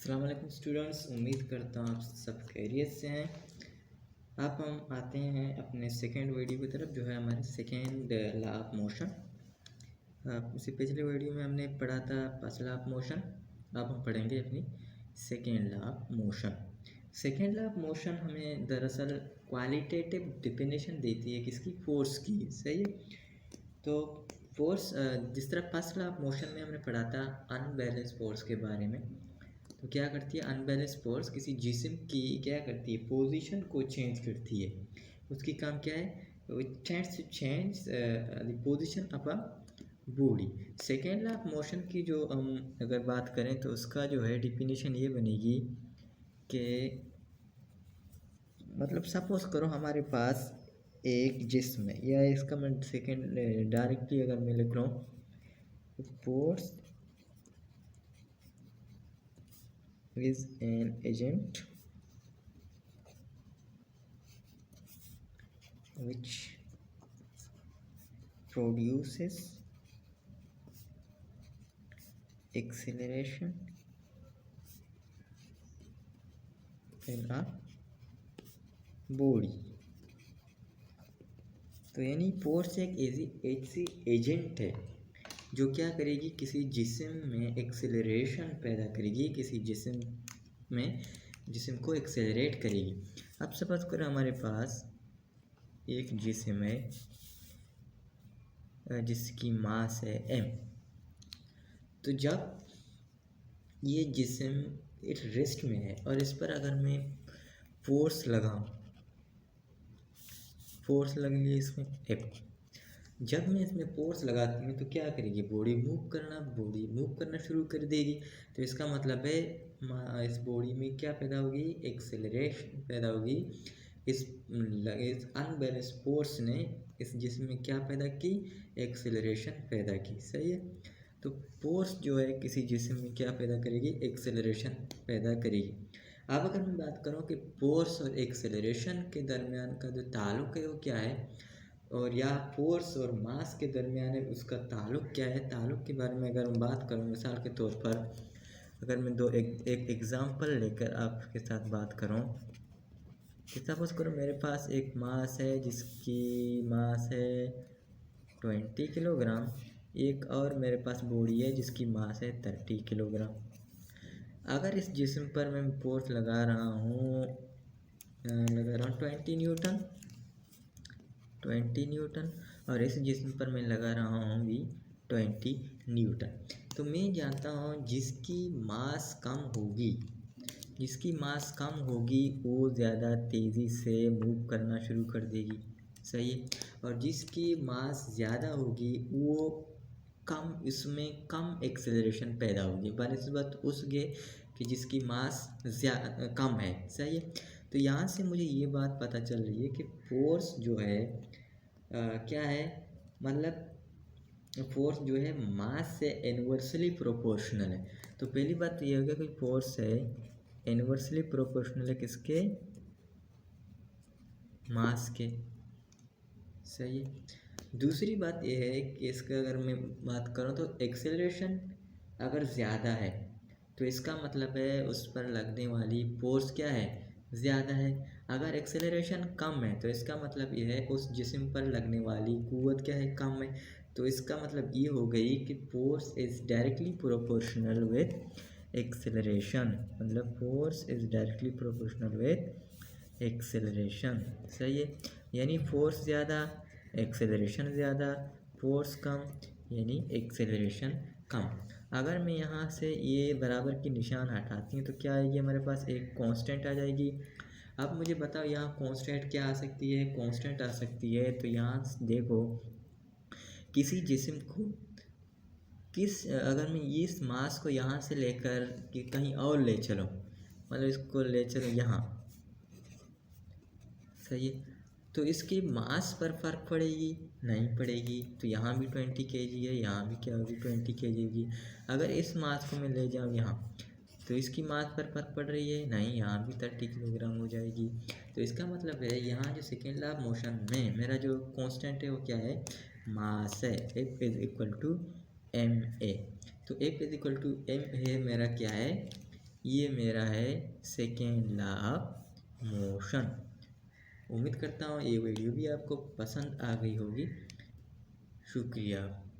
अस्सलाम वालेकुम स्टूडेंट्स, उम्मीद करता हूँ आप सब खैरियत से हैं। अब हम आते हैं अपने सेकेंड वीडियो की तरफ, जो है हमारे सेकेंड लॉ ऑफ मोशन। उससे पिछले वीडियो में हमने पढ़ा था फर्स्ट लॉ ऑफ मोशन। अब हम पढ़ेंगे अपनी second law of motion. Second law of motion हमें दरअसल क्वालिटेटिव डिफिनेशन देती है किसकी, फोर्स की। सही है। तो फोर्स, जिस तरह फर्स्ट लॉ ऑफ मोशन में हमने पढ़ा था अनबैलेंस फोर्स के बारे में, तो क्या करती है अनबैलेंस फोर्स, किसी जिस्म की क्या करती है, पोजीशन को चेंज करती है। उसकी काम क्या है, tends to change the position of a body. Second law of motion की जो हम अगर बात करें तो उसका जो है डिफिनीशन ये बनेगी कि मतलब सपोज करो हमारे पास एक जिस्म है, या इसका मैं सेकेंड डायरेक्टली अगर मैं लिख रहा हूँ, force is an agent which produces acceleration in a body। तो यानी फोर्स एक ऐसी एजेंट है जो क्या करेगी, किसी जिस्म में एक्सेलरेशन पैदा करेगी, किसी जिस्म में जिस्म को एक्सेलरेट करेगी। अब सपोज करो हमारे पास एक जिस्म है जिसकी मास है m। तो जब ये जिस्म एक रेस्ट में है और इस पर अगर मैं फोर्स लगाऊं, फोर्स लगेगी इसमें F। जब मैं इसमें फोर्स लगाती हूँ तो क्या करेगी, बॉडी मूव करना शुरू कर देगी। तो इसका मतलब है इस बॉडी में क्या पैदा होगी, एक्सेलरेशन पैदा होगी। इस अनबैलेंस फोर्स ने इस जिस्म में क्या पैदा की, एक्सेलरेशन पैदा की। सही है। तो फोर्स जो है किसी जिस्म में क्या पैदा करेगी, एक्सेलरेशन पैदा करेगी। अब अगर मैं बात करूँ कि फोर्स और एक्सेलरेशन के दरमियान का जो ताल्लुक है वो क्या है, और या फोर्स और मास के दरमियान है उसका ताल्लुक क्या है। ताल्लुक के बारे में अगर मैं बात करूँ, मिसाल के तौर पर अगर मैं एक एग्ज़ाम्पल लेकर आपके साथ बात करूँ, सपोज करो मेरे पास एक मास है जिसकी मास है 20 किलोग्राम, एक और मेरे पास बॉडी है जिसकी मास है 30 किलोग्राम। अगर इस जिस्म पर मैं फोर्स लगा रहा हूँ 20 न्यूटन, और इस जिस्म पर मैं लगा रहा हूँ भी 20 न्यूटन। तो मैं जानता हूँ जिसकी मास कम होगी वो ज़्यादा तेज़ी से मूव करना शुरू कर देगी। सही है। और जिसकी मास ज़्यादा होगी वो इसमें कम एक्सेलरेशन पैदा होगी, बनस्बत उसके कि जिसकी मास कम है। सही है। तो यहाँ से मुझे ये बात पता चल रही है कि फोर्स जो है क्या है, मतलब फोर्स जो है मास से इन्वर्सली प्रोपोर्शनल है। तो पहली बात तो ये होगी कि फोर्स है इन्वर्सली प्रोपोर्शनल है किसके, मास के। सही है। दूसरी बात यह है कि इसका अगर मैं बात करूँ तो एक्सेलरेशन अगर ज़्यादा है तो इसका मतलब है उस पर लगने वाली फोर्स क्या है, ज़्यादा है। अगर एक्सेलरेशन कम है तो इसका मतलब यह है उस जिस्म पर लगने वाली कुव्वत क्या है, कम है। तो इसका मतलब ये हो गई कि force is directly proportional with acceleration, मतलब force is directly proportional with acceleration. सही है। यानी फोर्स ज़्यादा, एक्सेलरेशन ज़्यादा, फोर्स कम यानी एक्सेलरेशन कम। अगर मैं यहाँ से ये बराबर की निशान हटाती हूँ तो क्या आएगी, हमारे पास एक कांस्टेंट आ जाएगी। अब मुझे बताओ यहाँ कांस्टेंट क्या आ सकती है, कांस्टेंट आ सकती है। तो यहाँ देखो किसी जिस्म को अगर मैं इस मास को यहाँ से लेकर कि कहीं और ले चलो, मतलब इसको ले चलो यहाँ। सही है। तो इसकी मास पर फर्क पड़ेगी, नहीं पड़ेगी। तो यहाँ भी 20 kg है, यहाँ भी क्या होगी 20 kg होगी। अगर इस मास को मैं ले जाऊँ यहाँ तो इसकी मास पर फर्क पड़ रही है, नहीं, यहाँ भी 30 किलोग्राम हो जाएगी। तो इसका मतलब है यहाँ जो सेकेंड लॉ ऑफ मोशन में मेरा जो कांस्टेंट है वो क्या है, मास है। F is equal to ma। तो F is equal to ma मेरा क्या है, ये मेरा है सेकेंड लॉ ऑफ मोशन। उम्मीद करता हूँ ये वीडियो भी आपको पसंद आ गई होगी। शुक्रिया।